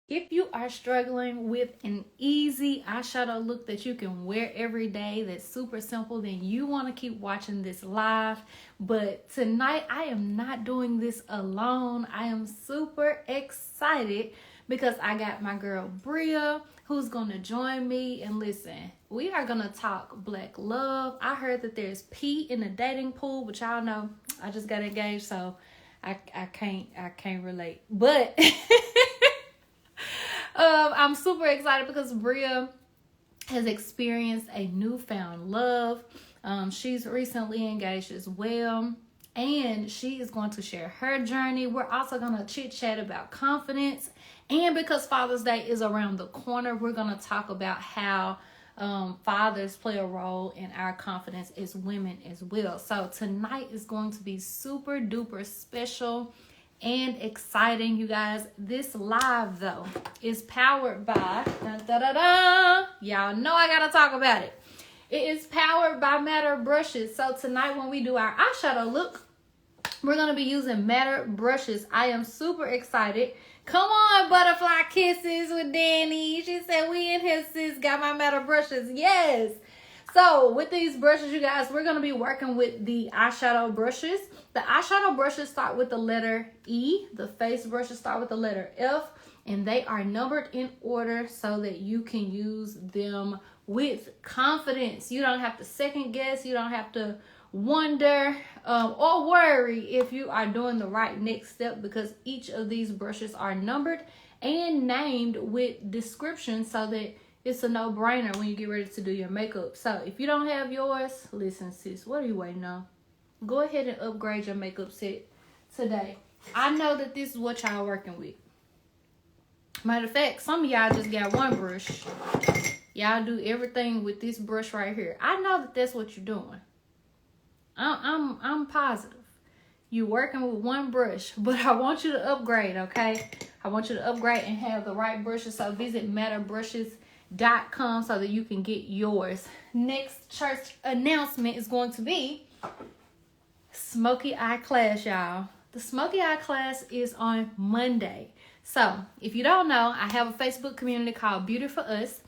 If you are struggling with an easy eyeshadow look that you can wear every day that's super simple, then you want to keep watching this live. But tonight I am not doing this alone. I am super excited because I got my girl Bria who's going to join me. And listen, we are going to talk black love. I heard that there's pee in the dating pool, but y'all know I just got engaged, so I can't relate. But I'm super excited because Bria has experienced a newfound love. She's recently engaged as well, and she is going to share her journey. We're also going to chit chat about confidence, and because Father's Day is around the corner, we're going to talk about how fathers play a role in our confidence as women as well. So tonight is going to be super duper special and exciting, you guys. This live though is powered by y'all know I gotta talk about it. It is powered by Matter Brushes. So tonight when we do our eyeshadow look, we're gonna be using Matter Brushes. I am super excited. Come on, butterfly kisses with Danny. She said we in here, sis. Got my Matter Brushes. Yes. So with these brushes, you guys, we're going to be working with the eyeshadow brushes. The eyeshadow brushes start with the letter E. The face brushes start with the letter F. And they are numbered in order so that you can use them with confidence. You don't have to second guess. You don't have to wonder or worry if you are doing the right next step, because each of these brushes are numbered and named with descriptions so that it's a no-brainer when you get ready to do your makeup. So if you don't have yours, listen, sis, what are you waiting on? Go ahead and upgrade your makeup set today. I know that this is what y'all working with. Matter of fact, some of y'all just got one brush. Y'all do everything with this brush right here. I know that that's what you're doing. I'm positive. You're working with one brush, but I want you to upgrade, okay? I want you to upgrade and have the right brushes. So visit matterbrushes.com so that you can get yours. Next church announcement is going to be Smoky Eye class, y'all. The Smoky Eye class is on Monday. So if you don't know, I have a Facebook community called Beauty for Us.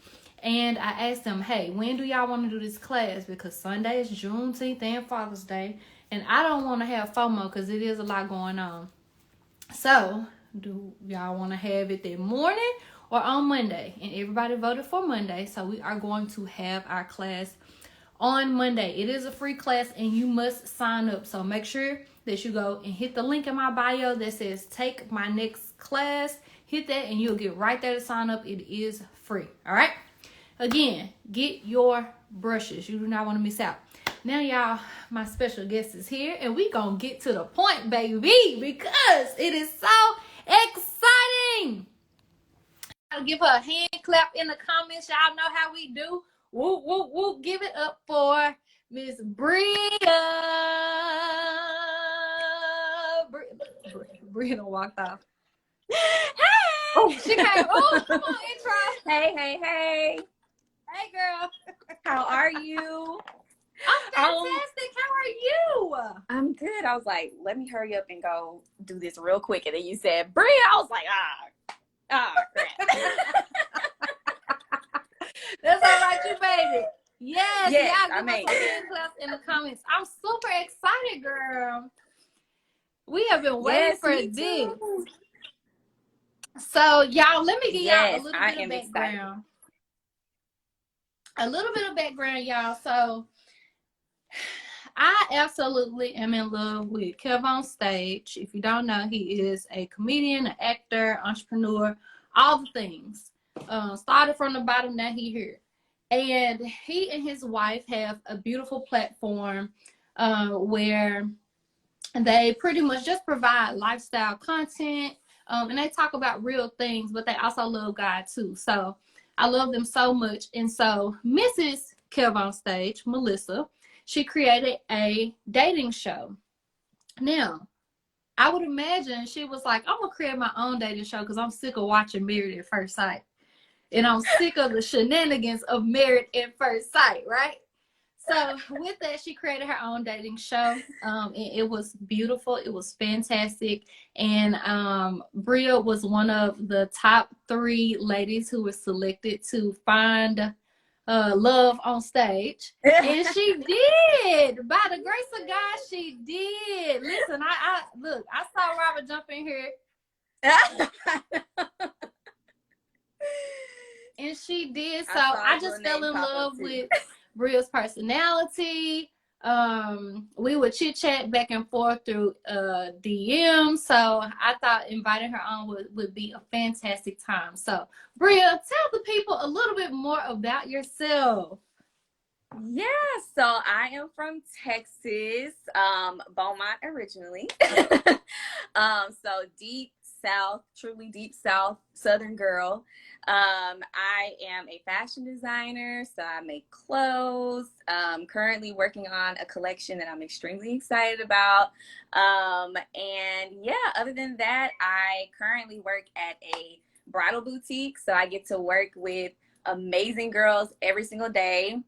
And I asked them, hey, when do y'all want to do this class? Because Sunday is Juneteenth and Father's Day. And I don't want to have FOMO because it is a lot going on. So do y'all want to have it that morning or on Monday? And everybody voted for Monday. So we are going to have our class on Monday. It is a free class and you must sign up. So make sure that you go and hit the link in my bio that says take my next class. Hit that and you'll get right there to sign up. It is free. All right. Again, get your brushes. You do not want to miss out. Now, y'all, my special guest is here, and we gonna get to the point, baby, because it is so exciting. I'll give her a hand clap in the comments. Y'all know how we do. Whoop, whoop, whoop. Give it up for Miss Bria. Bria done walked off. Hey! Oh, she came. Oh, come on, intro. Hey, hey, hey. Hey, girl. How are you? I'm fantastic. How are you? I'm good. I was like, let me hurry up and go do this real quick. And then you said, Bria. I was like, crap. That's all right, you made it. Yes, Yes, y'all give us some hand claps in the comments. I'm super excited, girl. We have been waiting for this. Too. So, y'all, let me give y'all a little bit of background. Excited. A little bit of background, y'all. So, I absolutely am in love with Kev on Stage. If you don't know, he is a comedian, an actor, entrepreneur, all the things. Started from the bottom, now he here. And he and his wife have a beautiful platform where they pretty much just provide lifestyle content. And they talk about real things, but they also love God too. So I love them so much. And so Mrs. Kev on Stage, Melissa, she created a dating show. Now, I would imagine she was like, I'm going to create my own dating show because I'm sick of watching Married at First Sight. And I'm sick of the shenanigans of Married at First Sight, right? So with that, she created her own dating show. It was beautiful. It was fantastic. And Bria was one of the top 3 ladies who were selected to find love on stage. And she did. By the grace of God, she did. Listen, I look, I saw Robert jump in here. And she did. So I just fell in love with Bria's personality. We would chit chat back and forth through DM. So I thought inviting her on would be a fantastic time. So Bria, tell the people a little bit more about yourself. Yeah, so I am from Texas, Beaumont originally. So deep South, truly deep South, Southern girl. I am a fashion designer, so I make clothes. Currently working on a collection that I'm extremely excited about. And yeah, other than that, I currently work at a bridal boutique, so I get to work with amazing girls every single day.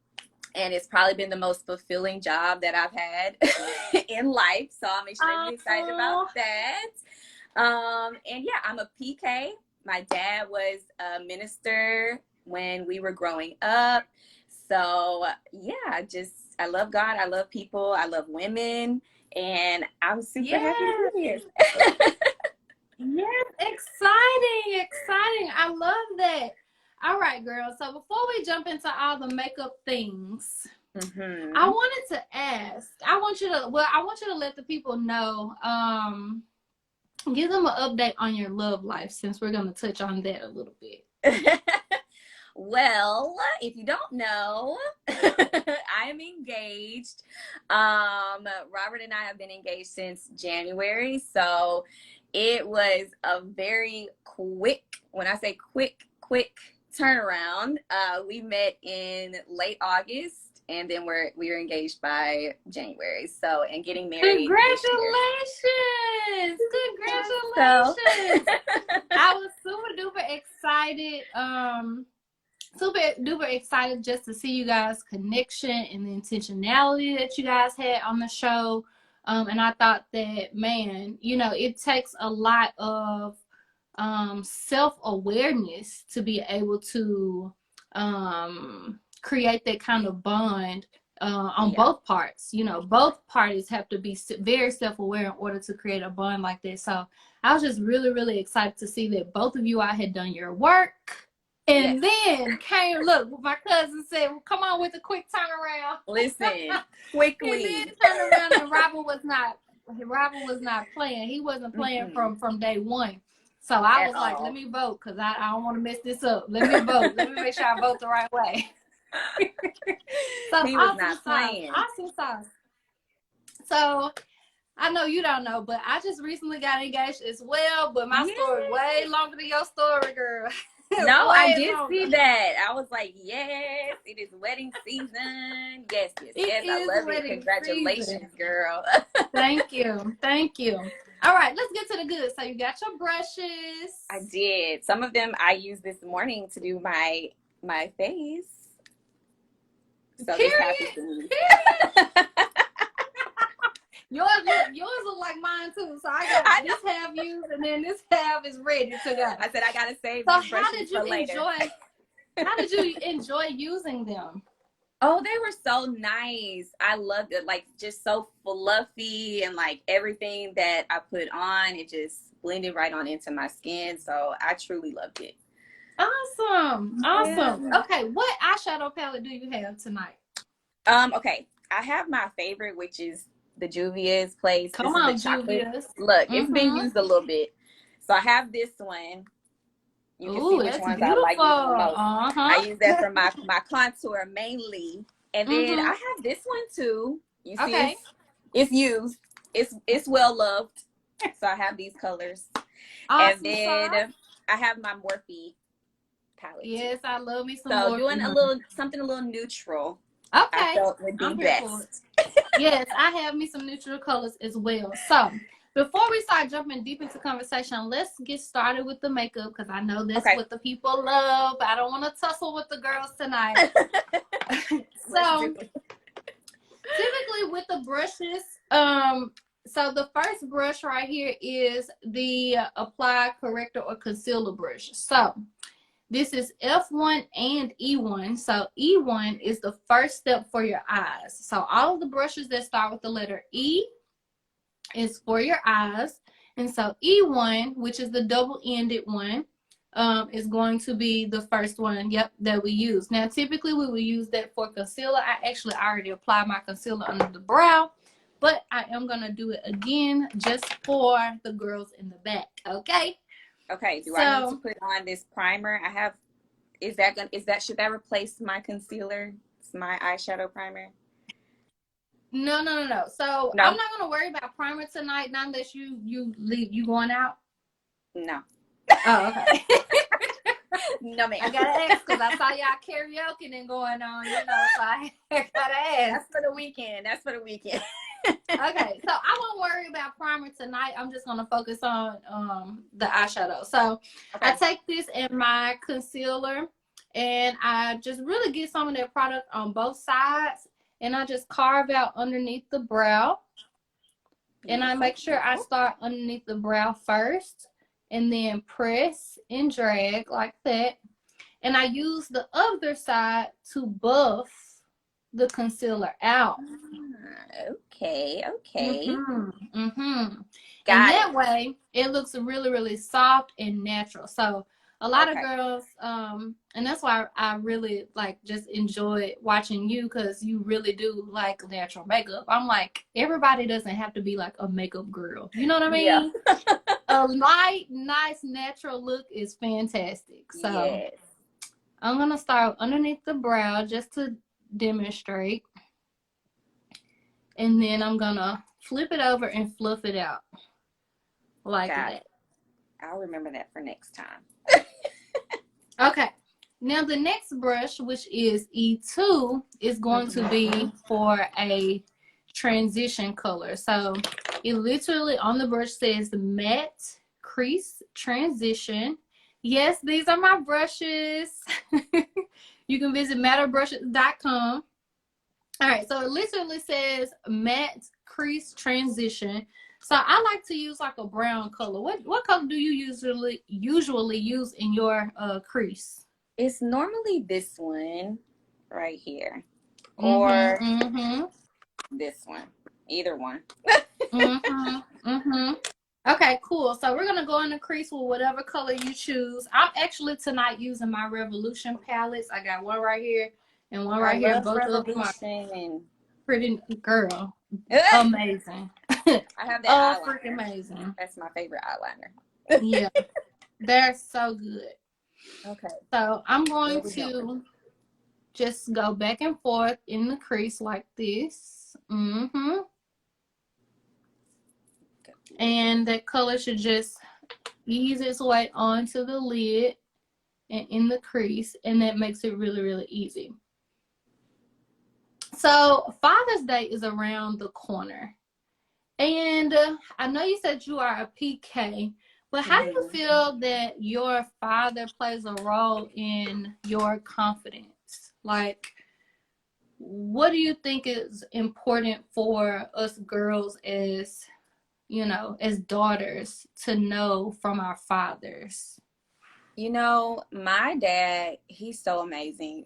And it's probably been the most fulfilling job that I've had in life. So I'm extremely excited about that. And yeah, I'm a PK. My dad was a minister when we were growing up. So yeah, I love God. I love people. I love women. And I'm super happy to be here. Yes, exciting. I love that. All right, girl. So before we jump into all the makeup things, I wanted to ask. I want you to let the people know. Give them an update on your love life, since we're going to touch on that a little bit. Well, if you don't know, I'm engaged. Robert and I have been engaged since January, so it was a very quick, when I say quick turnaround. We met in late August, and then we were engaged by January. So, and getting married. Congratulations! Congratulations! I was super duper excited. Super duper excited just to see you guys' connection and the intentionality that you guys had on the show. And I thought that, man, you know, it takes a lot of self-awareness to be able to create that kind of bond on both parts. You know, both parties have to be very self-aware in order to create a bond like this. So I was just really excited to see that both of you all had done your work. And then look, my cousin said, well, come on with a quick turnaround. Listen, quickly. And then turned around, and Robert was not playing. He wasn't playing from day one. So I was like, let me vote, because I don't want to mess this up. Let me vote. Let me make sure I vote the right way. So he was not playing. Awesome sauce. So I know you don't know, but I just recently got engaged as well. But my story way longer than your story, girl. No, I did see that. I was like, yes, it is wedding season. Yes. I love it. Congratulations, girl. Thank you. All right, let's get to the good. So you got your brushes. I did. Some of them I used this morning to do my face. So Period. Yours look like mine too. So I this half used, and then this half is ready to go. I said I gotta save these brushes for later. How did you enjoy using them? Oh, they were so nice. I loved it. Like, just so fluffy, and like everything that I put on, it just blended right on into my skin. So I truly loved it. Awesome. Yeah. Okay, what eyeshadow palette do you have tonight? Okay, I have my favorite, which is the Juvia's Place. Come on, Juvia's. Look, it's been used a little bit. So I have this one. You can see which ones I like using the most. I use that for my contour mainly. And then I have this one too. You see, it's used. It's well loved. So I have these colors. Awesome. And then I have my Morphe palette. Yes, I love me some Morphe. So doing something a little neutral. Okay. I felt would be best. Yes, I have me some neutral colors as well. So before we start jumping deep into conversation, let's get started with the makeup, because I know that's what the people love. I don't want to tussle with the girls tonight. So typically with the brushes, so the first brush right here is the Apply Corrector or Concealer brush. So this is F1 and E1. So E1 is the first step for your eyes. So all of the brushes that start with the letter E is for your eyes. And so E1, which is the double-ended one, is going to be the first one, that we use. Now, typically we will use that for concealer. I actually already applied my concealer under the brow, but I am going to do it again just for the girls in the back, okay? Okay, I need to put on this primer? Should that replace my concealer? It's my eyeshadow primer? No. So No? I'm not going to worry about primer tonight, not unless you going out. No. Oh, okay. No, ma'am. I gotta ask because I saw y'all karaoke and going on, so I gotta ask. That's for the weekend. Okay, so I won't worry about primer tonight. I'm just gonna focus on the eyeshadow. So I take this in my concealer and I just really get some of that product on both sides, and I just carve out underneath the brow. And I make sure I start underneath the brow first and then press and drag like that. And I use the other side to buff the concealer out. Okay. And that way it looks really, really soft and natural. So a lot of girls, and that's why I really just enjoy watching you, because you really do like natural makeup. I'm like, everybody doesn't have to be like a makeup girl. You know what I mean? Yeah. A light, nice, natural look is fantastic. So yes. I'm going to start underneath the brow just to demonstrate. And then I'm going to flip it over and fluff it out like that. I'll remember that for next time. Okay. Now the next brush, which is E2, is going to be for a transition color. So it literally on the brush says Matte Crease Transition. Yes, these are my brushes. You can visit matterbrushes.com. All right, so it literally says Matte Crease Transition. So I like to use like a brown color. What color do you usually use in your crease? It's normally this one right here, or this one. Either one. Okay, cool. So we're gonna go in the crease with whatever color you choose. I'm actually tonight using my Revolution palettes. I got one right here and one right here. Both of them pretty girl. Amazing. I have that eyeliner. Freaking amazing. That's my favorite eyeliner. Yeah, they're so good. Okay. So I'm going to just go back and forth in the crease like this. And that color should just ease its way onto the lid and in the crease, and that makes it really, really easy. So Father's Day is around the corner. And I know you said you are a PK, but how do you feel that your father plays a role in your confidence? Like, what do you think is important for us girls as, as daughters to know from our fathers? My dad, he's so amazing.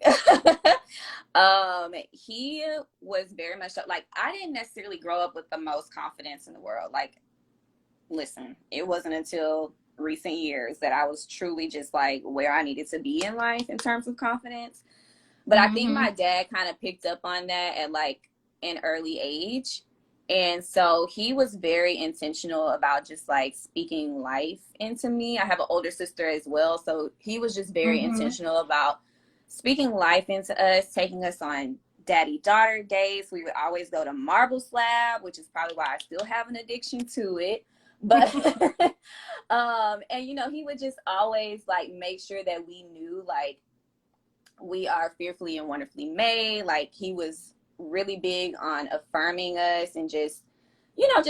He was very much like, I didn't necessarily grow up with the most confidence in the world. Like, listen, it wasn't until recent years that I was truly just like where I needed to be in life in terms of confidence. But I think my dad kind of picked up on that at like an early age. And so he was very intentional about just like speaking life into me. I have an older sister as well. So he was just very intentional about speaking life into us, taking us on daddy-daughter days. We would always go to Marble Slab, which is probably why I still have an addiction to it. But, and he would just always like make sure that we knew like we are fearfully and wonderfully made. Like he was really big on affirming us and just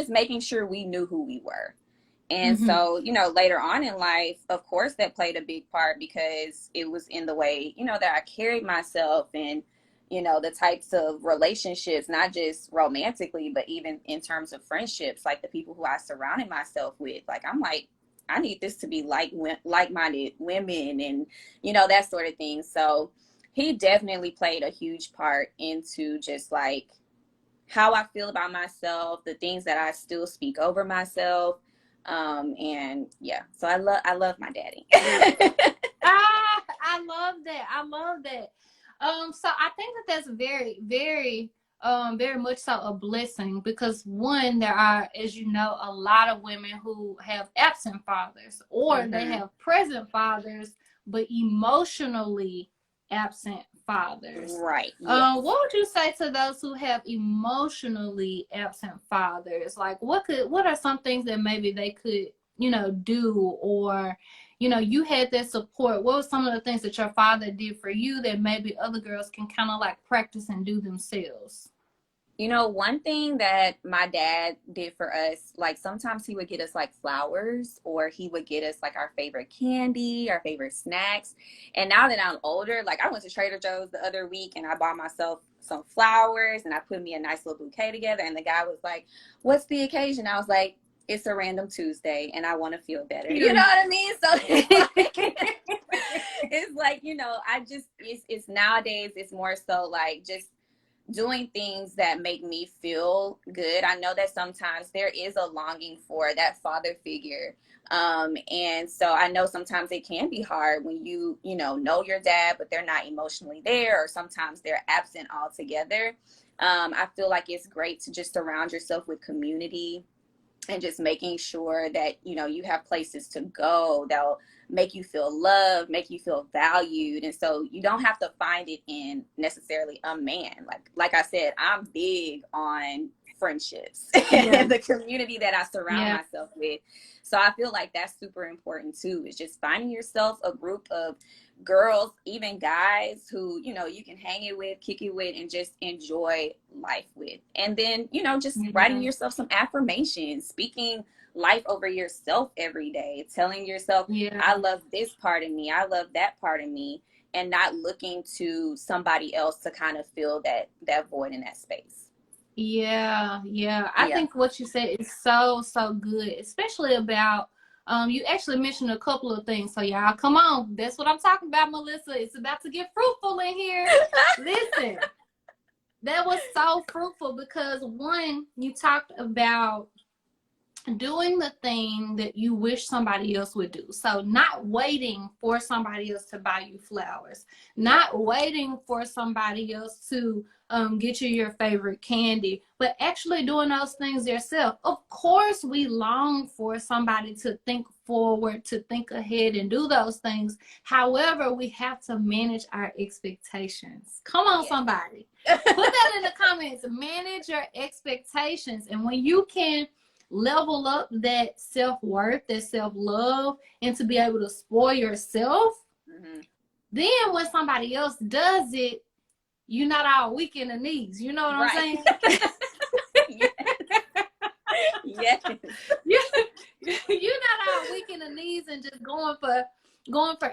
making sure we knew who we were. And so, later on in life, of course, that played a big part because it was in the way, that I carried myself and you know, the types of relationships, not just romantically, but even in terms of friendships, like the people who I surrounded myself with. Like, I'm like, I need this to be like-minded women and, you know, that sort of thing. So he definitely played a huge part into just like how I feel about myself, the things that I still speak over myself. And yeah, so I love my daddy. I love that. I love that. So I think that that's very, very, very much so a blessing because one, there are, as you know, a lot of women who have absent fathers or they have present fathers, but emotionally absent fathers. Right. Yes. What would you say to those who have emotionally absent fathers? Like, what are some things that maybe they could, do, or you had that support. What were some of the things that your father did for you that maybe other girls can kind of like practice and do themselves? You know, one thing that my dad did for us, like sometimes he would get us like flowers or he would get us like our favorite candy, our favorite snacks. And now that I'm older, like I went to Trader Joe's the other week and I bought myself some flowers and I put me a nice little bouquet together. And the guy was like, "What's the occasion?" I was like, "It's a random Tuesday and I want to feel better." You know what I mean? So it's like, you know, it's nowadays, it's more so like just doing things that make me feel good. I know that sometimes there is a longing for that father figure. And so I know sometimes it can be hard when you know your dad, but they're not emotionally there, or sometimes they're absent altogether. I feel like it's great to just surround yourself with community and just making sure that you have places to go that'll make you feel loved, make you feel valued. And so you don't have to find it in necessarily a man. Like I said, I'm big on friendships and the community that I surround myself with. So I feel like that's super important too, is just finding yourself a group of girls, even guys, who you can hang it with, kick it with, and just enjoy life with. And then just writing yourself some affirmations, speaking life over yourself every day, telling yourself, I love this part of me, I love that part of me, and not looking to somebody else to kind of fill that void in that space. I think what you said is so good, especially about you actually mentioned a couple of things. So y'all, come on, that's what I'm talking about, Melissa. It's about to get fruitful in here. Listen, that was so fruitful because one, you talked about doing the thing that you wish somebody else would do. So not waiting for somebody else to buy you flowers, not waiting for somebody else to get you your favorite candy, but actually doing those things yourself. Of course, we long for somebody to think forward, to think ahead and do those things. However, we have to manage our expectations. Come on, somebody. Put that in the comments. Manage your expectations. And when you can level up that self-worth, that self-love, and to be able to spoil yourself, then when somebody else does it, you're not all weak in the knees. You know what I'm saying? Yes. You're not all weak in the knees and just going for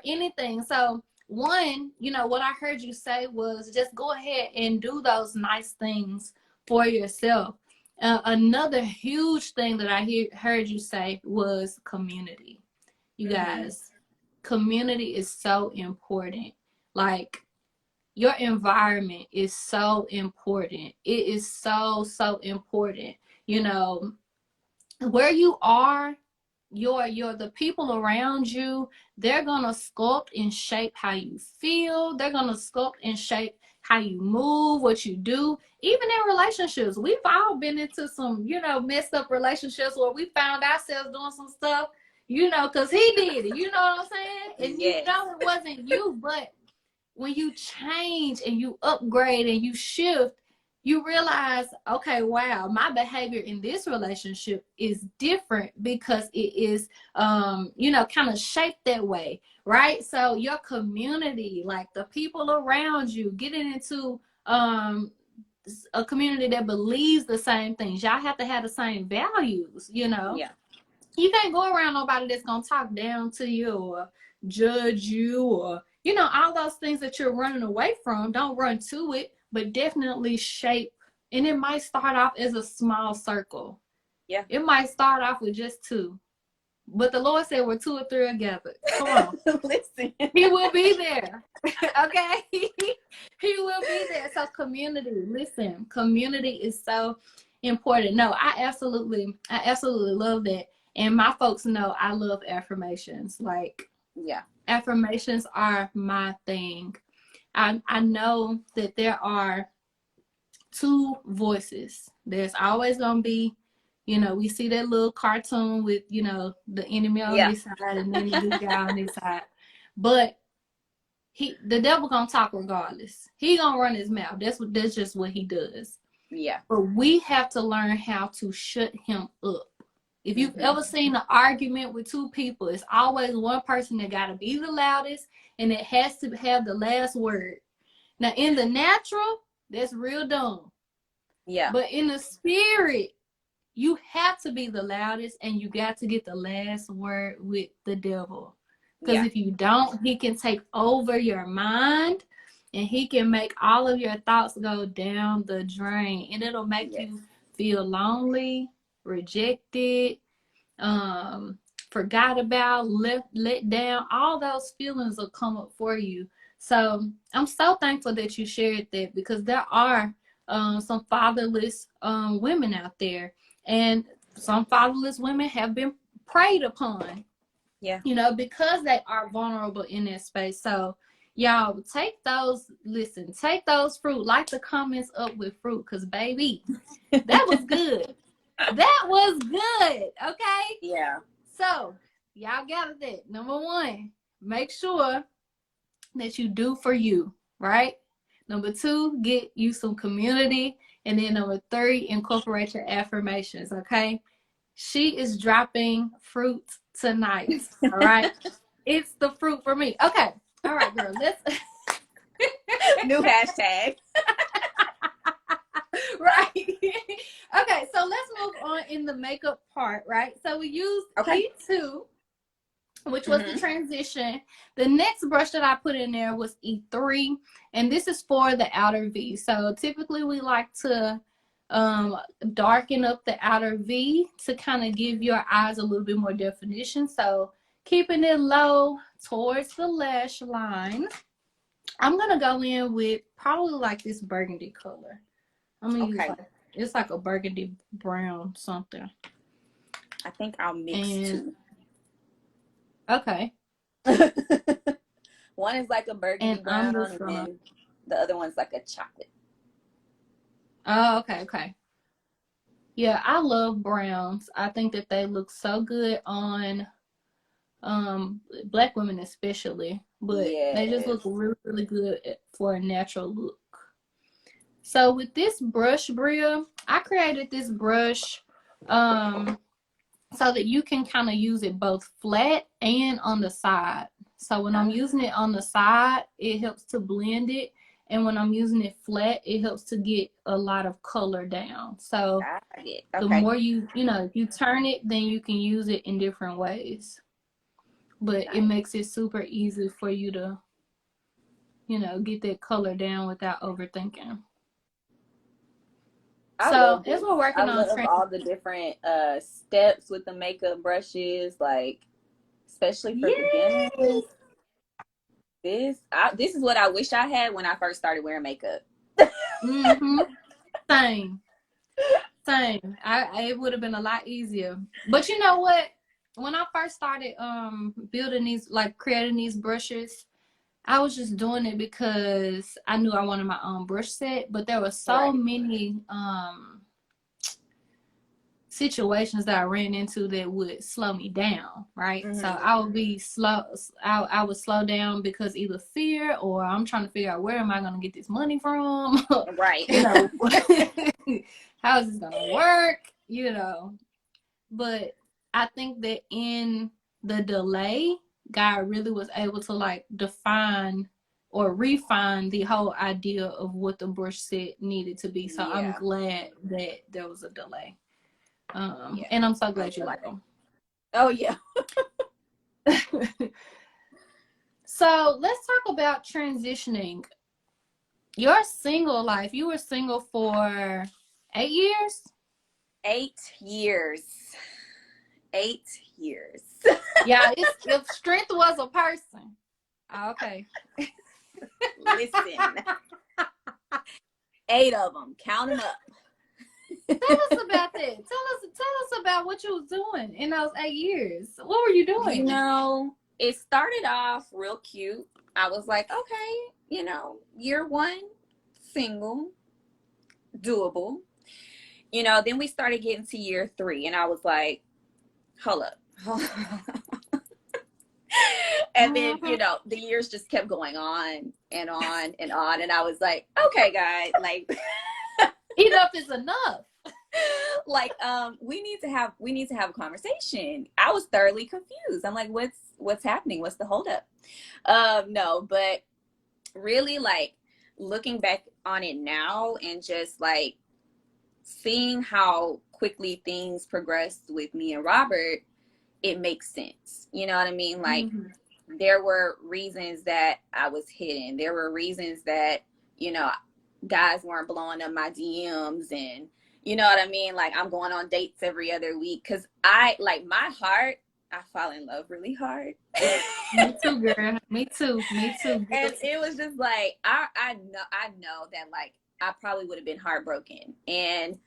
anything. So one, what I heard you say was just go ahead and do those nice things for yourself. Another huge thing that I heard you say was community. You guys, community is so important. Like, your environment is so important. It is so important. Where you are, the people around you, they're gonna sculpt and shape how you feel. They're gonna sculpt and shape how you move, what you do. Even in relationships, we've all been into some messed up relationships where we found ourselves doing some stuff because he did it. You know what I'm saying? And it wasn't you, but when you change and you upgrade and you shift, you realize, okay, wow, my behavior in this relationship is different because it is, kind of shaped that way, right? So your community, like the people around you, getting into a community that believes the same things. Y'all have to have the same values, You can't go around nobody that's going to talk down to you or judge you or you know, all those things that you're running away from, don't run to it, but definitely shape. And it might start off as a small circle. Yeah. It might start off with just 2. But the Lord said we're 2 or 3 are gathered. Come on. Listen. He will be there. Okay? He will be there. So community, listen, community is so important. No, I absolutely love that. And my folks know I love affirmations. Like, yeah, affirmations are my thing. I know that there are 2 voices. There's always gonna be, you know, we see that little cartoon with, you know, the enemy on this side and then the good guy on this side. But the devil gonna talk regardless. He gonna run his mouth. That's just what he does. Yeah. But we have to learn how to shut him up. If you've ever seen an argument with 2 people, it's always one person that gotta be the loudest and it has to have the last word. Now in the natural, that's real dumb. Yeah. But in the spirit, you have to be the loudest and you got to get the last word with the devil. Because if you don't, he can take over your mind and he can make all of your thoughts go down the drain. And it'll make you feel lonely, rejected, forgot about, let down. All those feelings will come up for you. So I'm so thankful that you shared that, because there are some fatherless women out there. And some fatherless women have been preyed upon, you know, because they are vulnerable in that space. So y'all take those fruit, like the comments up with fruit, because baby, that was good. That was good. Okay. Yeah. So y'all got that. Number 1, make sure that you do for you, right? Number 2, get you some community. And then number 3, incorporate your affirmations, okay? She is dropping fruit tonight, all right? It's the fruit for me. Okay, all right, girl, let's... New hashtag. Right. Okay, so let's move on in the makeup part, right? So we used E2, which was the transition. The next brush that I put in there was E3, and this is for the outer V. So typically we like to darken up the outer V to kind of give your eyes a little bit more definition. So keeping it low towards the lash line, I'm gonna go in with probably like this burgundy color. I'm gonna use it's like a burgundy brown something. I think I'll mix 2. Okay. One is like a burgundy brown, and then the other one's like a chocolate. Oh, okay. Yeah, I love browns. I think that they look so good on Black women especially, but they just look really, really good for a natural look. So with this brush, Bria, I created this brush so that you can kind of use it both flat and on the side. So when I'm using it on the side, it helps to blend it. And when I'm using it flat, it helps to get a lot of color down. So the more you know, if you turn it, then you can use it in different ways. But it makes it super easy for you to, you know, get that color down without overthinking. So as we're working on, I love all the different steps with the makeup brushes, like especially for beginners. This is what I wish I had when I first started wearing makeup. Same. It would have been a lot easier. But you know what? When I first started building these, like creating these brushes, I was just doing it because I knew I wanted my own brush set. But there were so many situations that I ran into that would slow me down, right? So I would be slow. I would slow down because either fear or I'm trying to figure out where am I going to get this money from? Right. You know, how is this going to work? You know, but I think that in the delay, God really was able to like define or refine the whole idea of what the brush set needed to be. So I'm glad that there was a delay. And I'm so glad you like them. Oh yeah. So let's talk about transitioning. Your single life. You were single for 8 years? 8 years. 8 years. Yeah, it's if strength was a person. Okay. Listen, 8 of them. Count them up. Tell us about that. Tell us about what you was doing in those 8 years. What were you doing? It started off real cute. I was like, okay, year one, single, doable. Then we started getting to year 3, and I was like, hold up. And then, the years just kept going on and on and on. And I was like, okay, guys, like, enough is enough. Like, we need to have a conversation. I was thoroughly confused. I'm like, what's happening? What's the holdup? No, but really, like, looking back on it now and just like seeing how quickly things progressed with me and Robert, it makes sense. You know what I mean? Like, there were reasons that I was hidden. There were reasons that, guys weren't blowing up my DMs, and you know what I mean? Like, I'm going on dates every other week because my heart, I fall in love really hard. Me too, girl. Me too. And it was just like, I know that, like, I probably would have been heartbroken. And,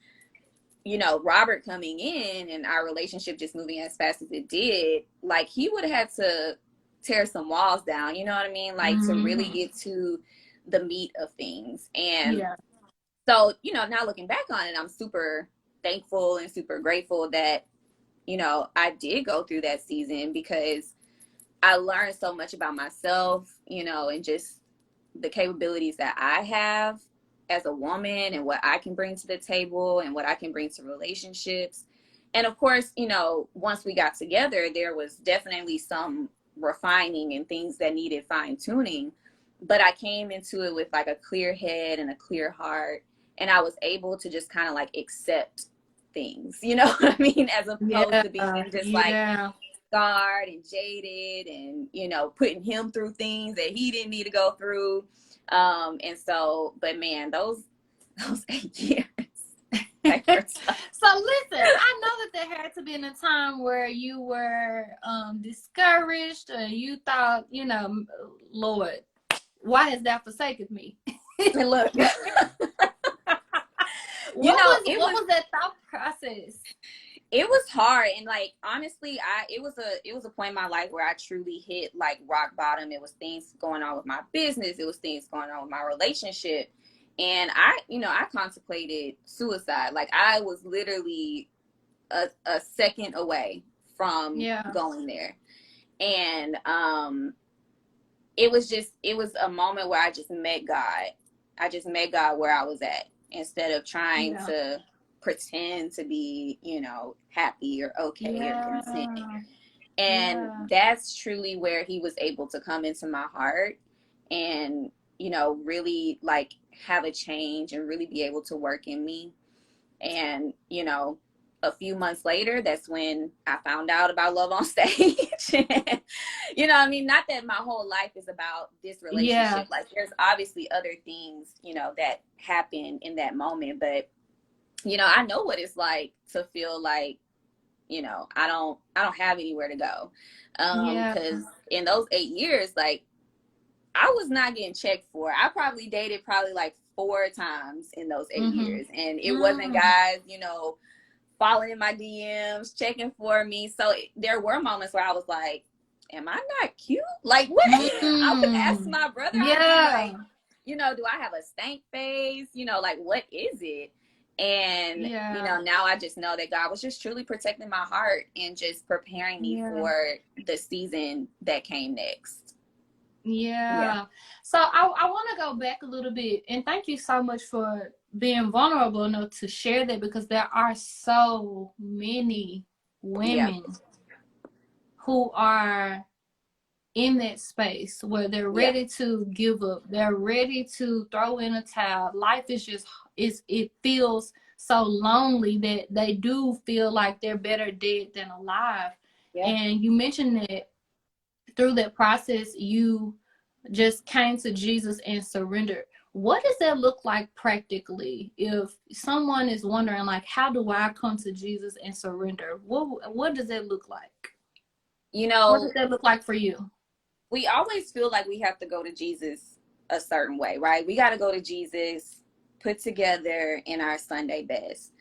Robert coming in and our relationship just moving as fast as it did, like, he would have had to tear some walls down, you know what I mean? Like, to really get to the meat of things. And so, now looking back on it, I'm super thankful and super grateful that, I did go through that season, because I learned so much about myself, and just the capabilities that I have as a woman and what I can bring to the table and what I can bring to relationships. And of course, once we got together, there was definitely some refining and things that needed fine tuning. But I came into it with like a clear head and a clear heart. And I was able to just kind of like accept things, you know what I mean? As opposed to being just like scarred and jaded and, putting him through things that he didn't need to go through. And so, but man, those 8 years. So listen, I know that there had to be in a time where you were discouraged, or you thought, Lord, why has thou forsaken me? And look, what was that thought process? It was hard, and like, honestly, it was a point in my life where I truly hit like rock bottom. It was things going on with my business. It was things going on with my relationship. And I contemplated suicide. Like, I was literally a second away from going there. And it was a moment where I just met God. I just met God where I was at, instead of trying to pretend to be, happy or okay or content. And that's truly where he was able to come into my heart and, really like have a change and really be able to work in me. And, a few months later, that's when I found out about Love on Stage. You know what I mean? Not that my whole life is about this relationship. Like, there's obviously other things, that happen in that moment. But, I know what it's like to feel like, I don't have anywhere to go. Because in those 8 years, like, I was not getting checked for. I probably dated like 4 times in those 8 years. And it wasn't guys, falling in my DMs, checking for me. So there were moments where I was like, am I not cute? Like, what? I would ask my brother, like, do I have a stank face? Like, what is it? And, now I just know that God was just truly protecting my heart and just preparing me for the season that came next. So I want to go back a little bit, and thank you so much for being vulnerable enough to share that, because there are so many women who are in that space where they're ready to give up. They're ready to throw in a towel. Life is just, it feels so lonely that they do feel like they're better dead than alive. And you mentioned that through that process, you just came to Jesus and surrendered. What does that look like practically? If someone is wondering, like, how do I come to Jesus and surrender? What does that look like? You What know, does that look like for you? we always feel like we have to go to Jesus a certain way, right? We got to go to Jesus put together in our Sunday best.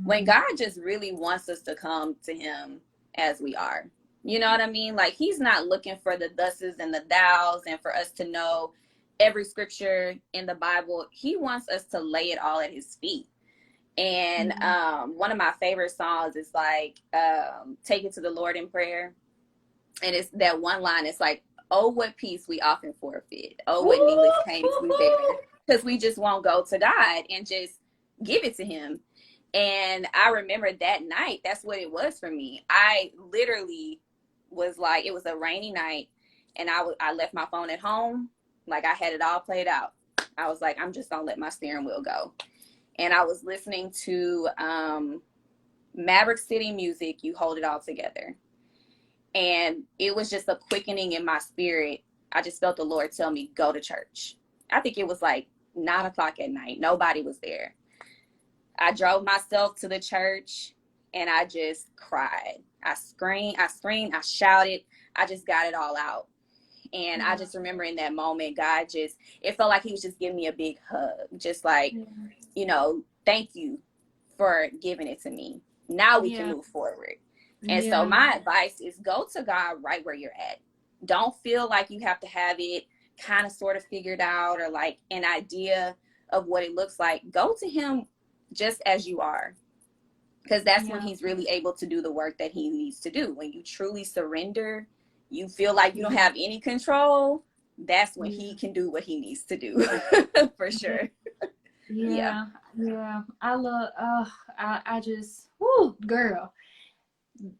When God just really wants us to come to him as we are. You know what I mean? Like, he's not looking for the thuses and the thous and for us to know every scripture in the Bible. He wants us to lay it all at his feet. And one of my favorite songs is like, Take It to the Lord in Prayer. And it's that one line. It's like, oh, what peace we often forfeit. Oh, what needless pains we bear. Because we just won't go to God and just give it to him. And I remember that night, that's what it was for me. I literally was like, it was a rainy night, and I left my phone at home. Like, I had it all played out. I was like, I'm just going to let my steering wheel go. And I was listening to Maverick City music, You Hold It All Together. And it was just a quickening in my spirit. I just felt the Lord tell me, go to church. I think it was like 9 o'clock at night. Nobody was there. I drove myself to the church and I just cried. I screamed, I shouted. I just got it all out. And I just remember in that moment, God just, it felt like he was just giving me a big hug. Just like, you know, thank you for giving it to me. Now we can move forward. And so my advice is go to God right where you're at. Don't feel like you have to have it kind of sort of figured out or like an idea of what it looks like. Go to him just as you are, because that's when he's really able to do the work that he needs to do. When you truly surrender, you feel like you don't have any control, that's when he can do what he needs to do. For sure. Yeah. I love I just, whoo, girl,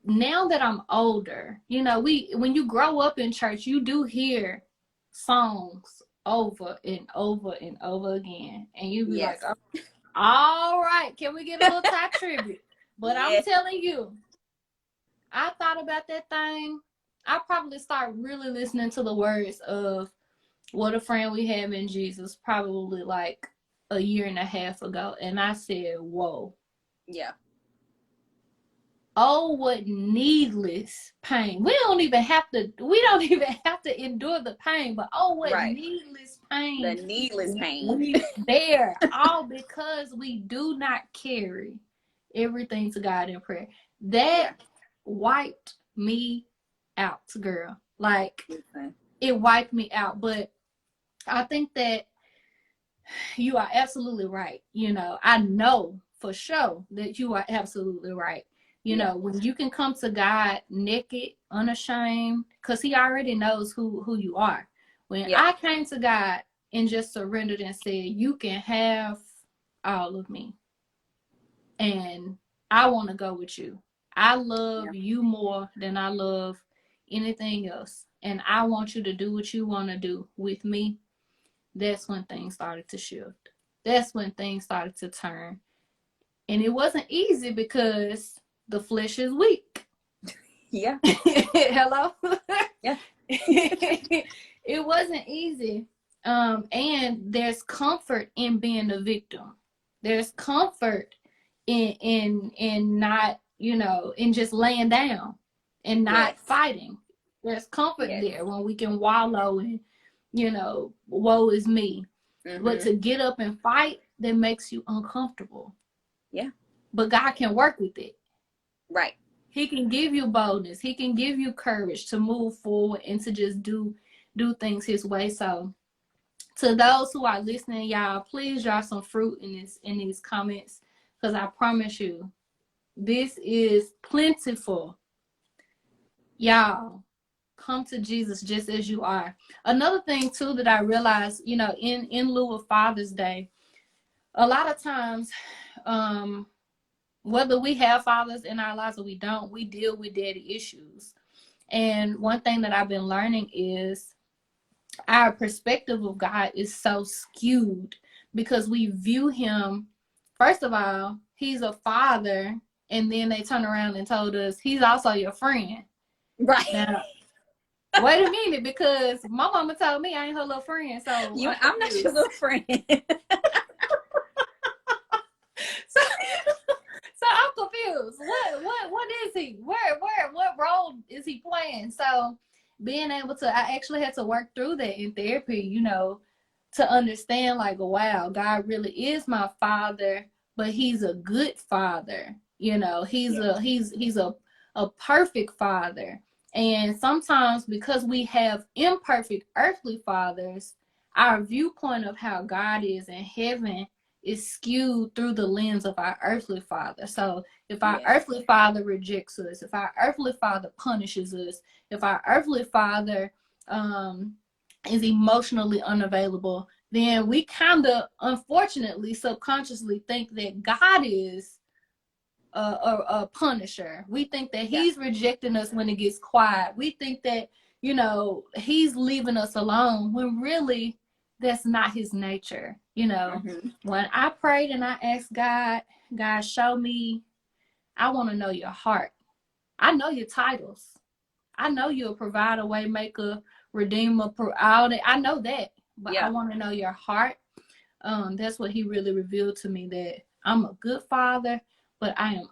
now that I'm older, you know, when you grow up in church, you do hear songs over and over and over again, and you be like, oh, all right, can we get a little Ty tribute? But I'm telling you, I thought about that thing. I probably start really listening to the words of What a Friend We Have in Jesus probably like a year and a half ago. And I said, whoa. Yeah. Oh, what needless pain. We don't even have to endure the pain, but oh, what needless pain. The needless pain. We bear, all because we do not carry everything to God in prayer. That wiped me out, girl. Like, it wiped me out. But I think that you are absolutely right. You know, I know for sure that you are absolutely right. You know, when you can come to God naked, unashamed, because he already knows who you are. When I came to God and just surrendered and said, you can have all of me. And I want to go with you. I love you more than I love anything else. And I want you to do what you want to do with me. That's when things started to shift. That's when things started to turn. And it wasn't easy because the flesh is weak. Yeah. Hello? Yeah. It wasn't easy. And there's comfort in being a victim. There's comfort in not, you know, in just laying down and not fighting. There's comfort there when we can wallow in, you know, woe is me. But to get up and fight, that makes you uncomfortable. Yeah. But God can work with it. Right. He can give you boldness. He can give you courage to move forward and to just do things his way. So to those who are listening, y'all, please drop some fruit in these comments, because I promise you, this is plentiful. Y'all, come to Jesus just as you are. Another thing too that I realized, you know, in lieu of Father's Day, a lot of times, whether we have fathers in our lives or we don't, we deal with daddy issues. And one thing that I've been learning is our perspective of God is so skewed because we view him, first of all, he's a father, and then they turn around and told us he's also your friend. Right. Now, Wait a minute, because my mama told me I ain't her little friend, so I'm not your little friend. so, so I'm confused. What is he? What role is he playing? So being able to, I actually had to work through that in therapy, to understand like, wow, God really is my father, but he's a good father. He's Yeah. a perfect father. And sometimes because we have imperfect earthly fathers, our viewpoint of how God is in heaven is skewed through the lens of our earthly father. So if our Yes. earthly father rejects us, if our earthly father punishes us, if our earthly father is emotionally unavailable, then we kind of unfortunately subconsciously think that God is a punisher. We think that Yeah. he's rejecting us when it gets quiet. We think that, he's leaving us alone, when really that's not his nature. Mm-hmm. When I prayed and I asked God, God, show me, I want to know your heart. I know your titles. I know you're a provider, way maker, redeemer, all that. I know that, but I Yeah. want to know your heart. That's what he really revealed to me, that I'm a good father, but I am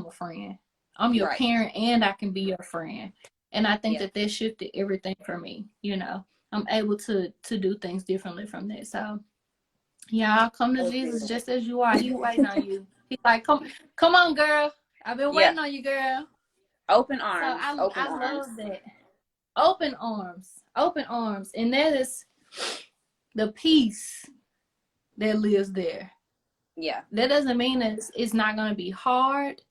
a friend. I'm your Right. parent and I can be your friend. And I think Yeah. that shifted everything for me. I'm able to do things differently from that. So yeah, come to I agree Jesus with just as you are. He waiting on you. He's like, come on, girl. I've been Yeah. waiting on you, girl. Open So arms. Open I arms. love that. Open arms. And that is the peace that lives there. Yeah. That doesn't mean that it's not going to be hard,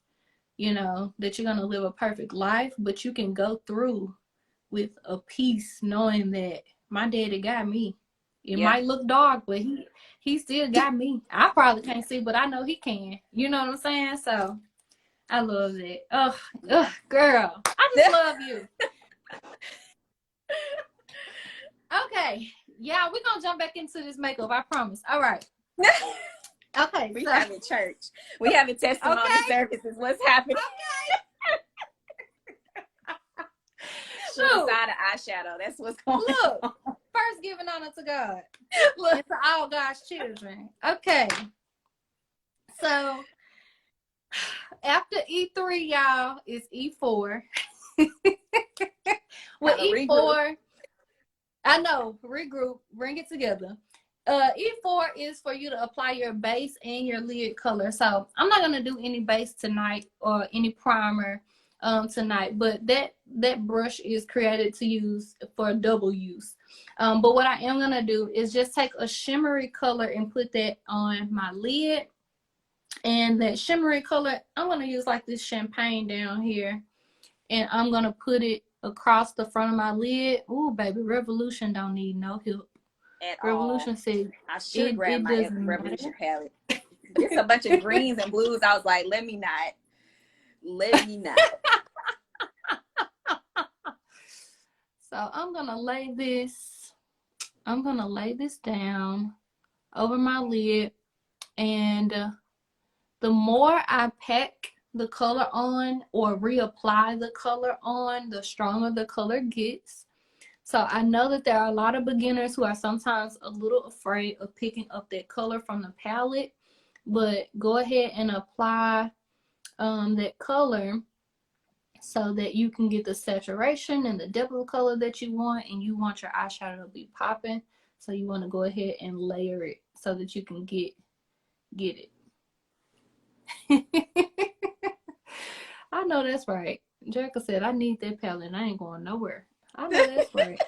that you're going to live a perfect life, but you can go through with a peace knowing that my daddy got me. It Yeah. might look dark, but he still got me. I probably can't see, but I know he can. You know what I'm saying? So I love that. Yeah. Girl, I just love you. Okay. Yeah, we're going to jump back into this makeup. I promise. All right. Okay. We So, having church. We having testimony okay. services. What's happening? With a Shoot. side of eyeshadow. That's what's going Look. on. First, giving honor to God Look. and to all God's children. Okay. So, after E3, y'all, is E4. With Gotta regroup. E4, I know, regroup, bring it together. E4 is for you to apply your base and your lid color. So I'm not gonna do any base tonight or any primer tonight, but that brush is created to use for double use. But what I am gonna do is just take a shimmery color and put that on my lid. And that shimmery color, I'm gonna use like this champagne down here, and I'm gonna put it across the front of my lid. Ooh, baby, Revolution don't need no help. At all. Revolution said I should grab it my doesn't Revolution matter. palette. There's a bunch of greens and blues. I was like, let me not. Let me not. So I'm gonna lay this down over my lid, and the more I pack the color on or reapply the color on, the stronger the color gets. So I know that there are a lot of beginners who are sometimes a little afraid of picking up that color from the palette, but go ahead and apply that color so that you can get the saturation and the depth of color that you want, and you want your eyeshadow to be popping. So you want to go ahead and layer it so that you can get it. I know that's right. Jerica said, I need that palette and I ain't going nowhere. I know that's right.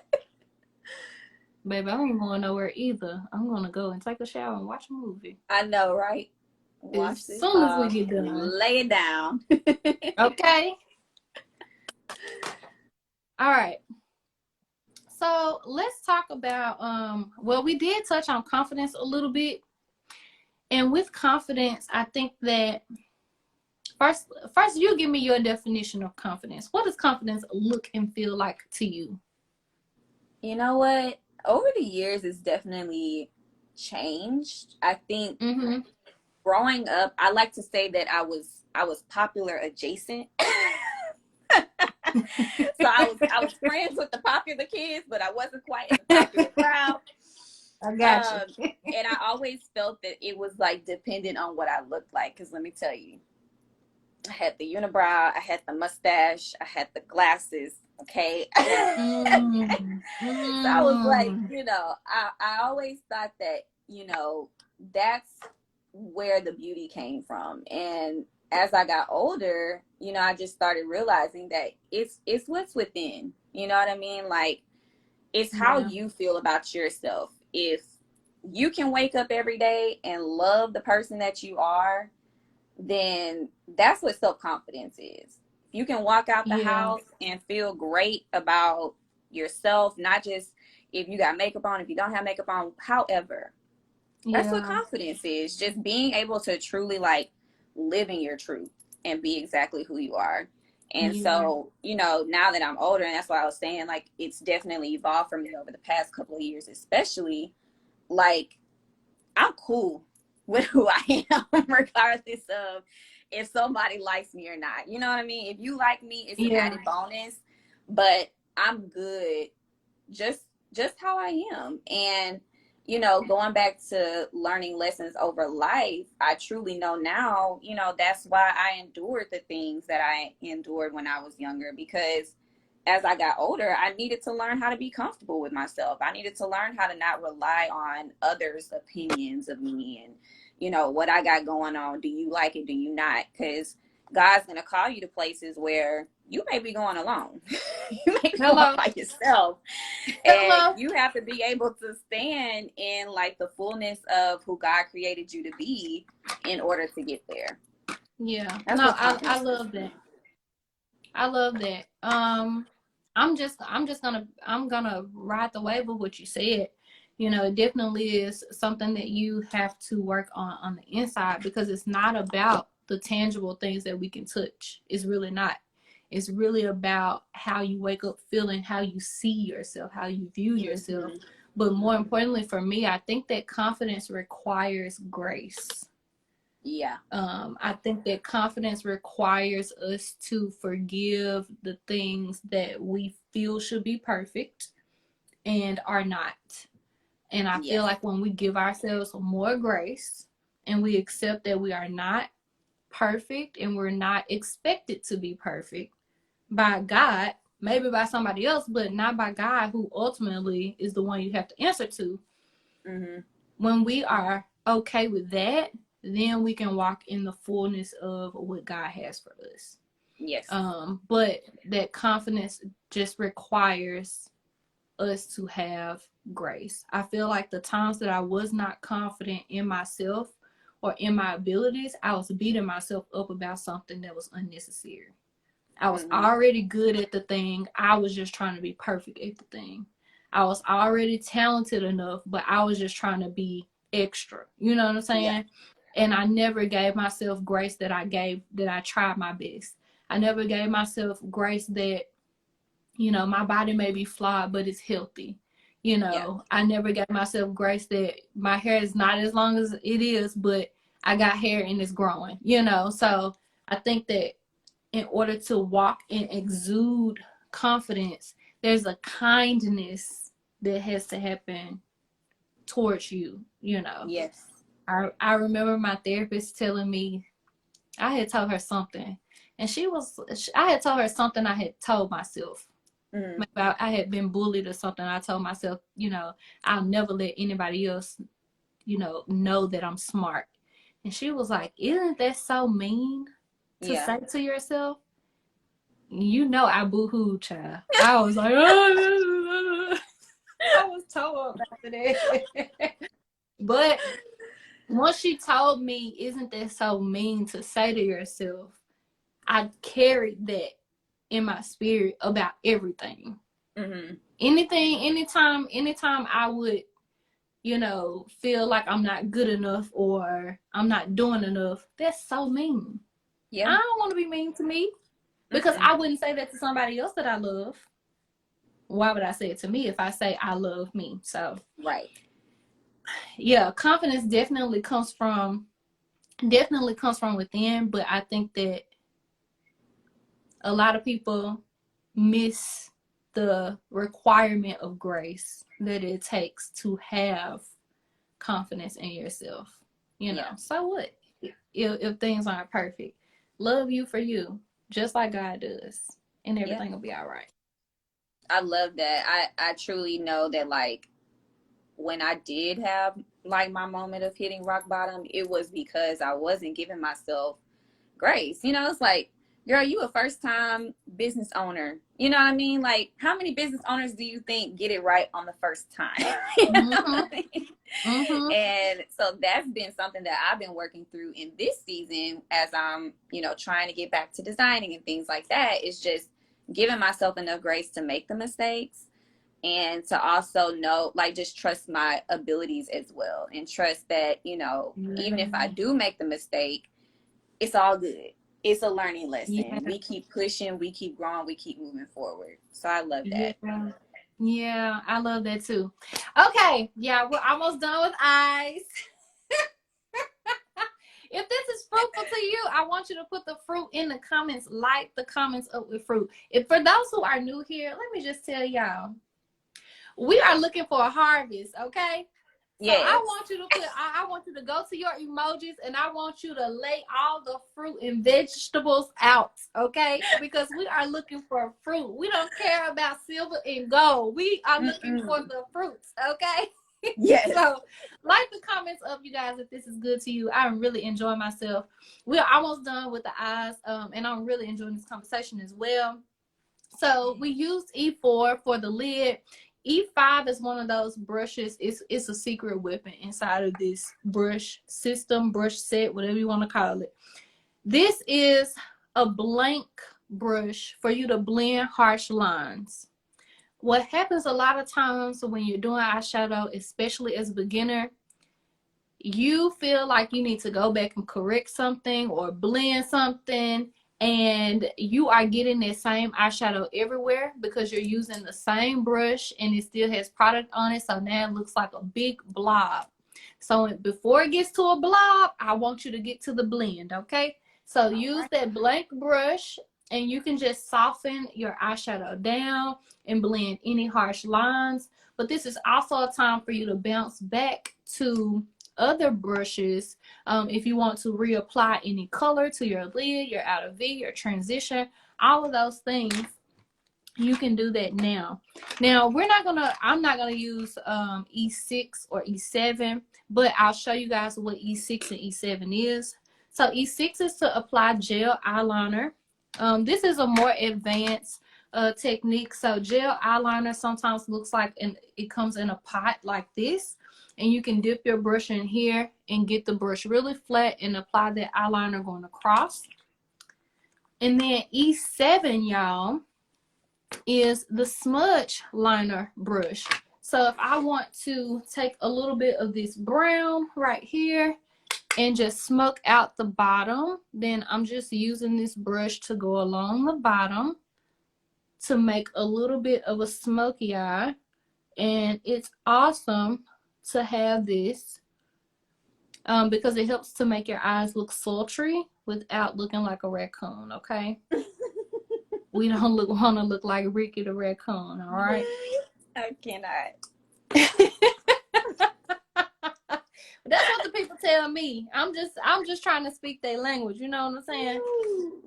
Baby, I ain't going nowhere either. I'm going to go and take a shower and watch a movie. I know, right? As Watch this soon as we get done. lay it down. Okay. All right. So let's talk about, well, we did touch on confidence a little bit. And with confidence, I think that first you give me your definition of confidence. What does confidence look and feel like to you? You know what? Over the years, it's definitely changed. I think growing up, I like to say that I was popular adjacent. So I was friends with the popular kids, but I wasn't quite in the popular crowd. I got you. And I always felt that it was like dependent on what I looked like. Because let me tell you, I had the unibrow, I had the mustache, I had the glasses. Okay. So I was like, I always thought that, that's where the beauty came from. And as I got older, I just started realizing that it's what's within. You know what I mean? Like, it's how you feel about yourself. If you can wake up every day and love the person that you are, then that's what self-confidence is. If you can walk out the house and feel great about yourself, not just if you got makeup on, if you don't have makeup on, however, that's what confidence is. Just being able to truly like live in your truth and be exactly who you are. And so, now that I'm older, and that's why I was saying, like, it's definitely evolved for me over the past couple of years, especially, like, I'm cool with who I am, regardless of if somebody likes me or not. You know what I mean? If you like me, it's an added bonus, but I'm good just how I am. And, going back to learning lessons over life, I truly know now, that's why I endured the things that I endured when I was younger, because as I got older, I needed to learn how to be comfortable with myself. I needed to learn how to not rely on others' opinions of me and, what I got going on. Do you like it? Do you not? Because God's going to call you to places where you may be going alone. You may be going by yourself. And you have to be able to stand in like the fullness of who God created you to be in order to get there. Yeah. I love that. I love that. I'm gonna ride the wave of what you said. It definitely is something that you have to work on the inside, because it's not about the tangible things that we can touch. It's really not. It's really about how you wake up feeling, how you see yourself, how you view yourself. But more importantly for me, I think that confidence requires grace. Yeah. I think that confidence requires us to forgive the things that we feel should be perfect and are not. And I feel like when we give ourselves more grace and we accept that we are not perfect and we're not expected to be perfect by God, maybe by somebody else, but not by God, who ultimately is the one you have to answer to. When we are okay with that, then we can walk in the fullness of what God has for us. Yes. But that confidence just requires us to have grace. I feel like the times that I was not confident in myself or in my abilities, I was beating myself up about something that was unnecessary. I was already good at the thing. I was just trying to be perfect at the thing. I was already talented enough, but I was just trying to be extra. You know what I'm saying? Yeah. And I never gave myself grace that I tried my best. I never gave myself grace that, my body may be flawed, but it's healthy. I never gave myself grace that my hair is not as long as it is, but I got hair and it's growing, So I think that in order to walk and exude confidence, there's a kindness that has to happen towards you, Yes. I remember my therapist telling me, I had told her something, and I had told her something I had told myself. Maybe I had been bullied or something. I told myself, I'll never let anybody else, know that I'm smart. And she was like, isn't that so mean to say to yourself? I boo-hooed, child. I was like, I was told after that. But once she told me, isn't that so mean to say to yourself, I carried that in my spirit about everything. Anytime I would, feel like I'm not good enough or I'm not doing enough, that's so mean. I don't want to be mean to me, because I wouldn't say that to somebody else that I love. Why would I say it to me if I say I love me? So yeah, confidence definitely comes from within, but I think that a lot of people miss the requirement of grace that it takes to have confidence in yourself. You know, Yeah. so what if things aren't perfect? Love you for you, just like God does, and everything will be all right. I love that. I truly know that, like, when I did have like my moment of hitting rock bottom, it was because I wasn't giving myself grace. You know, it's like, girl, you a first time business owner. You know what I mean? Like, how many business owners do you think get it right on the first time? You know what I mean? And so that's been something that I've been working through in this season as I'm, you know, trying to get back to designing and things like that. Is just giving myself enough grace to make the mistakes, and to also know, like, just trust my abilities as well, and trust that, you know, even if I do make the mistake, it's all good. It's a learning lesson. Yeah. We keep pushing, we keep growing, we keep moving forward. So I love that. Yeah, I love that too. Okay, yeah, we're almost done with eyes. If this is fruitful to you, I want you to put the fruit in the comments. Light the comments up with fruit. If for those who are new here, let me just tell y'all, we are looking for a harvest, okay? So Yes. I want you to put, I want you to go to your emojis, and I want you to lay all the fruit and vegetables out, okay? Because we are looking for fruit. We don't care about silver and gold. We are looking for the fruits, okay? Yes. So like the comments up, you guys, if this is good to you. I'm really enjoying myself. We're almost done with the eyes, and I'm really enjoying this conversation as well. So we used E4 for the lid. E5 is one of those brushes. It's a secret weapon inside of this brush system, brush set, whatever you want to call it. This is a blank brush for you to blend harsh lines. What happens a lot of times when you're doing eyeshadow, especially as a beginner, you feel like you need to go back and correct something or blend something, and you are getting that same eyeshadow everywhere because you're using the same brush and it still has product on it. So now it looks like a big blob. So before it gets to a blob, I want you to get to the blend, okay? So use that blank brush, and you can just soften your eyeshadow down and blend any harsh lines. But this is also a time for you to bounce back to other brushes if you want to reapply any color to your lid, your outer V, your transition, all of those things. You can do that now. Now I'm not gonna use E6 or E7, but I'll show you guys what E6 and E7 is. So E6 is to apply gel eyeliner. This is a more advanced technique. So gel eyeliner sometimes looks like, and it comes in a pot like this, and you can dip your brush in here and get the brush really flat and apply that eyeliner going across. And then E7, y'all, is the smudge liner brush. So if I want to take a little bit of this brown right here and just smoke out the bottom, then I'm just using this brush to go along the bottom to make a little bit of a smoky eye. And it's awesome to have this because it helps to make your eyes look sultry without looking like a raccoon, okay? We don't want to look like Ricky the raccoon, all right? I cannot. That's what the people tell me. I'm just trying to speak their language. You know what I'm saying?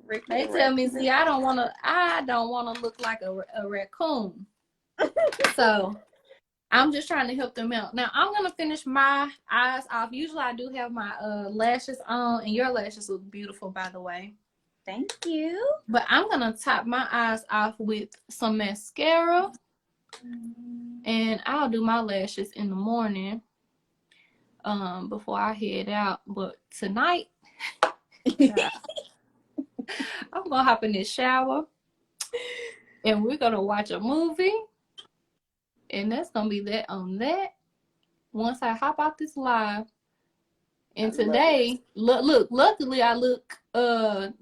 Ricky they tell me, see, I don't want to look like a raccoon. So I'm just trying to help them out. Now I'm gonna finish my eyes off. Usually I do have my lashes on, and your lashes look beautiful, by the way. Thank you. But I'm gonna top my eyes off with some mascara, and I'll do my lashes in the morning before I head out. But tonight I'm gonna hop in this shower and we're gonna watch a movie, and that's gonna be that on that once I hop out this live. And today, look, luckily I look,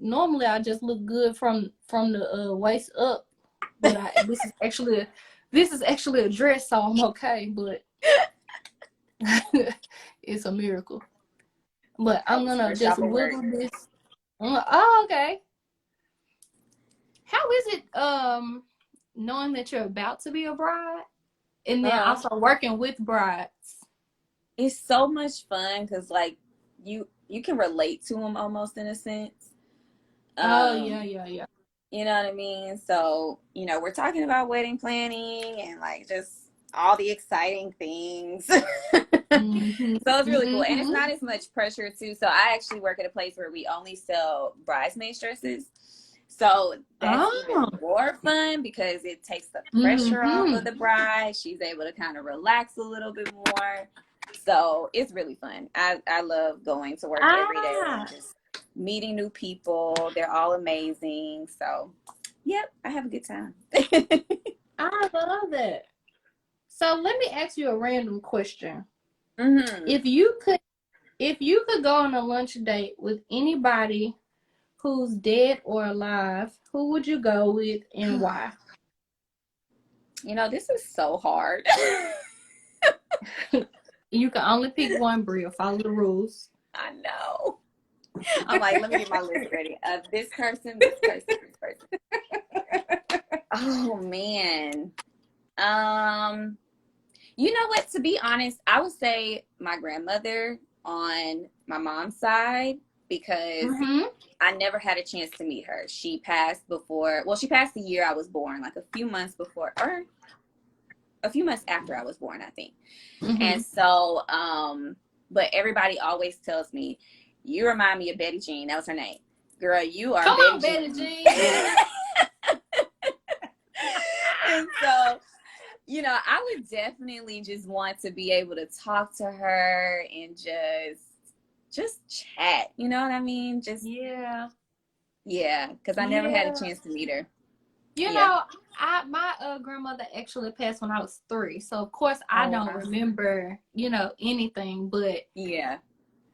normally I just look good from the waist up, but this is actually a dress, so I'm okay, but it's a miracle. But I'm gonna just wiggle this. Oh, okay. How is it, knowing that you're about to be a bride and then Uh, also working with brides? it's so much fun because like you can relate to them almost in a sense. Oh, Um, yeah. you know what I mean? So, we're talking about wedding planning and like just all the exciting things. Mm-hmm. So it's really cool. And it's Mm-hmm. not as much pressure too. So I actually work at a place where we only sell bridesmaid dresses. So that's Oh. even more fun because it takes the pressure off Mm-hmm. of the bride. She's able to kind of relax a little bit more. So it's really fun. I love going to work every day Ah, and just meeting new people. They're all amazing. So, yep, I have a good time. I love that. So let me ask you a random question. Mm-hmm. If you could go on a lunch date with anybody who's dead or alive, who would you go with and why? This is so hard. You can only pick one, Bria. Follow the rules. I know. I'm like, let me get my list ready. This person, this person, this person. Oh man. You know what? To be honest, I would say my grandmother on my mom's side because Mm-hmm. I never had a chance to meet her. She passed before, well, she passed the year I was born, like a few months before, or a few months after I was born, I think. Mm-hmm. And so, but everybody always tells me, you remind me of Betty Jean. That was her name. Girl, you are Come Betty on, Betty Jean. Jean. And so, I would definitely just want to be able to talk to her and just chat. You know what I mean? Just Yeah. yeah, because I never had a Yeah. chance to meet her. You Yeah. know, my grandmother actually passed when I was 3, so of course I Oh don't wow. remember, anything. But Yeah.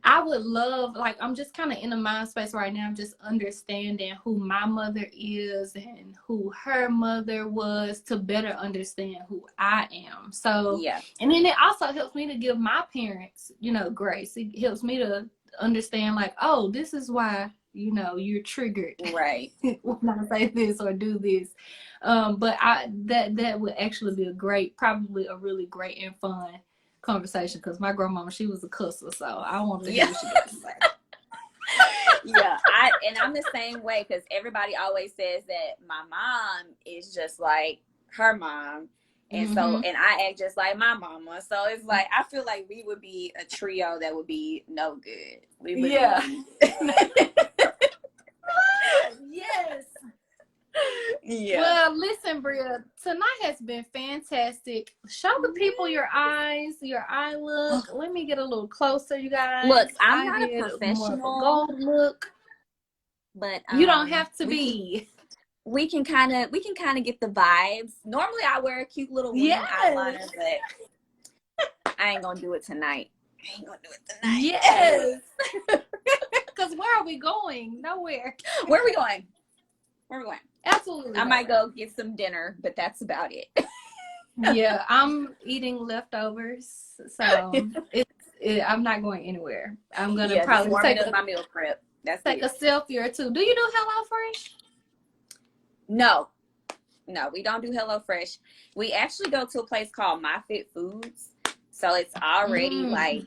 I would love, like, I'm just kind of in a mind space right now, just understanding who my mother is and who her mother was to better understand who I am. So, Yeah. and then it also helps me to give my parents, grace. It helps me to understand, like, oh, this is why, you're triggered Right. when I say this or do this. But that would actually be probably a really great and fun conversation because my grandmama, she was a cusser, so I want to hear Yeah. what she got to say. Yeah. I'm the same way because everybody always says that my mom is just like her mom. And so, Mm-hmm. and I act just like my mama. So it's like, I feel like we would be a trio that would be no good. We would Yeah. be. Yes. Yeah. Well, listen, Bria, tonight has been fantastic. Show the people your eyes, your eye look. Let me get a little closer, you guys. Look, I'm I not a did more of a professional, gold look. but You don't have to we can be. get the vibes. Normally I wear a cute little wing Yes. eyeliner, but I ain't gonna do it tonight. I ain't gonna do it tonight. Yes. Because where are we going? Nowhere. Where are we going? Where are we going? Absolutely. I might go get some dinner, but that's about it. Yeah, I'm eating leftovers, so I'm not going anywhere. I'm gonna Yeah, just probably warming up my meal prep. That's take it. a selfie or two. Do you do HelloFresh? No, we don't do HelloFresh. We actually go to a place called My Fit Foods, so it's already like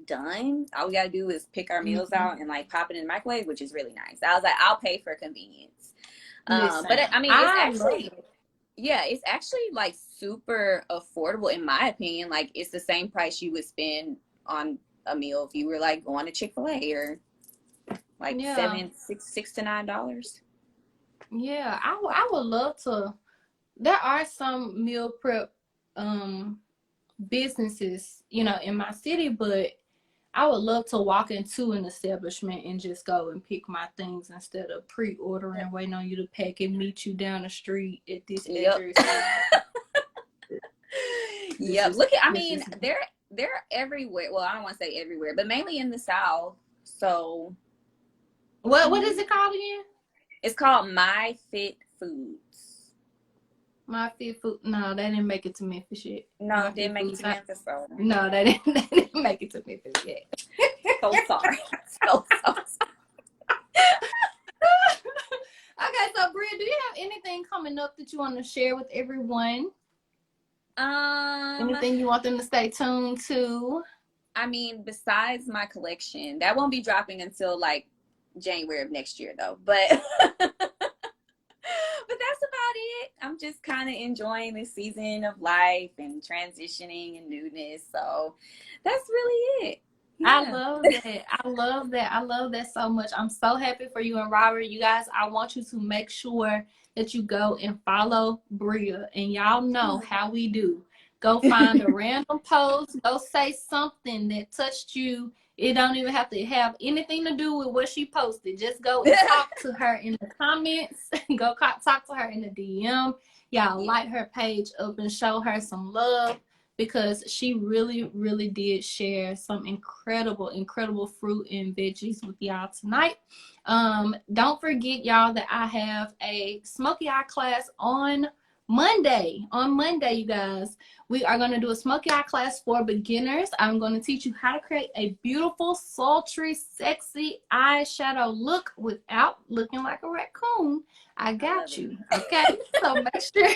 done. All we gotta do is pick our meals out and like pop it in the microwave, which is really nice. I was like, I'll pay for convenience. Listen, But I mean, it's actually like super affordable in my opinion. Like it's the same price you would spend on a meal if you were like going to Chick-fil-A or like $6 to $9. Yeah, I would love to. There are some meal prep businesses, in my city, but I would love to walk into an establishment and just go and pick my things instead of pre-ordering, waiting on you to pack and meet you down the street at this address. Yep. Look at, I mean, they're everywhere. Well, I don't want to say everywhere, but mainly in the South. So what is it called again? It's called My Fit Foods. My Fit Food. No, they didn't make it to Memphis yet. No, they didn't make it to Memphis. So. No, they didn't make it to Memphis yet. So sorry. So sorry. Okay, so Bria, Bria, do you have anything coming up that you want to share with everyone? Anything you want them to stay tuned to? I mean, besides my collection, that won't be dropping until like January of next year, though. But but that's about it. I'm just kind of enjoying this season of life and transitioning and newness. So that's really it. Yeah. I love that. I love that. I love that so much. I'm so happy for you and Robert. You guys, I want you to make sure that you go and follow Bria. And y'all know how we do. Go find a random post. Go say something that touched you. It don't even have to have anything to do with what she posted. Just go and talk to her in the comments. Go talk to her in the DM. Y'all light her page up and show her some love, because she really, really did share some incredible fruit and veggies with y'all tonight. Don't forget, y'all, that I have a smoky eye class on Monday. On Monday, you guys, we are going to do a smoky eye class for beginners. I'm going to teach you how to create a beautiful, sultry, sexy eyeshadow look without looking like a raccoon. I got you. Okay. So make sure,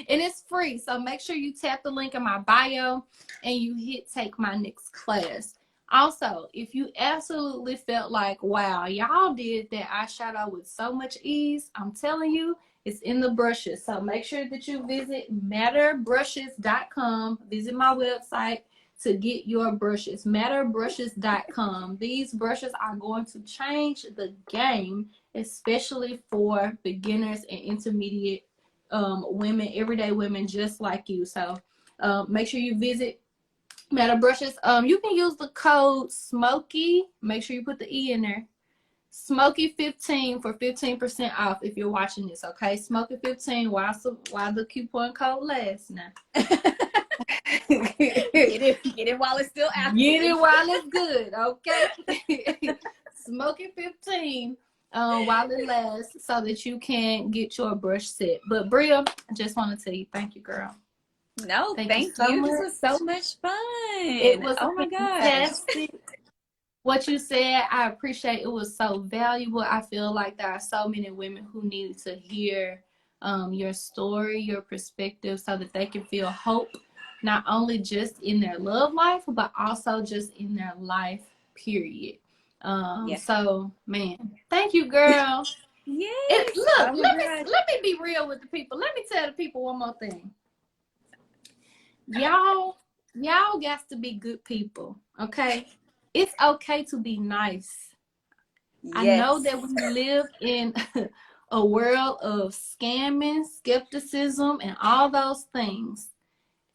and it's free. So make sure you tap the link in my bio and you hit take my next class. Also, if you absolutely felt like, wow, y'all did that eyeshadow with so much ease, I'm telling you, it's in the brushes. So make sure that you visit matterbrushes.com. Visit my website to get your brushes. Matterbrushes.com. These brushes are going to change the game, especially for beginners and intermediate women, everyday women just like you. So make sure you visit Matter Brushes. You can use the code SMOKY. Make sure you put the E in there. SMOKY15 for 15% off if you're watching this, okay? SMOKY15 while the coupon code lasts now. Get it while it's still active. Get it while it's good, okay? SMOKY15 while it lasts, so that you can get your brush set. But Bria, I just want to tell you, thank you, girl. No, thank you. This was so much fun. It was fantastic. What you said, I appreciate. It was so valuable. I feel like there are so many women who needed to hear your story, your perspective, so that they can feel hope, not only just in their love life, but also just in their life, period. So, man, thank you, girl. Yes. Look, let me be real with the people. Let me tell the people one more thing. Y'all got to be good people, okay? It's okay to be nice. Yes. I know that we live in a world of scamming, skepticism, and all those things.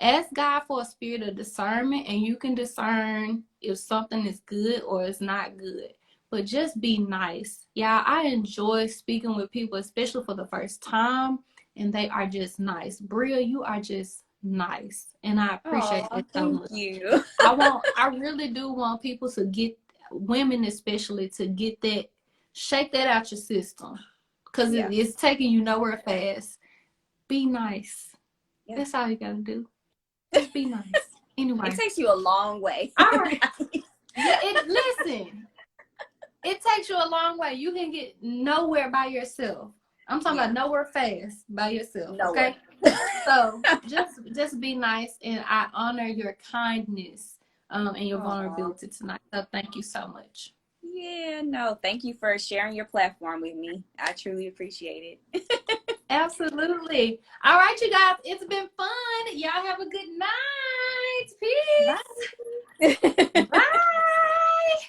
Ask God for a spirit of discernment, and you can discern if something is good or it's not good. But just be nice. Yeah, I enjoy speaking with people, especially for the first time, and they are just nice. Bria, you are just nice, and I appreciate it so much. Thank you. I really do want people to get, women especially, to get that, shake that out your system, because it's taking you nowhere fast. Be nice. That's all you gotta do. Just be nice. Anyway, it takes you a long way. All right. Listen, it takes you a long way. You can get nowhere by yourself. I'm talking about nowhere fast by yourself. Nowhere. Okay. So just be nice, and I honor your kindness and your vulnerability tonight. So thank you so much. Yeah, no, thank you for sharing your platform with me. I truly appreciate it. Absolutely. All right, you guys, it's been fun. Y'all have a good night. Peace. Bye. Bye.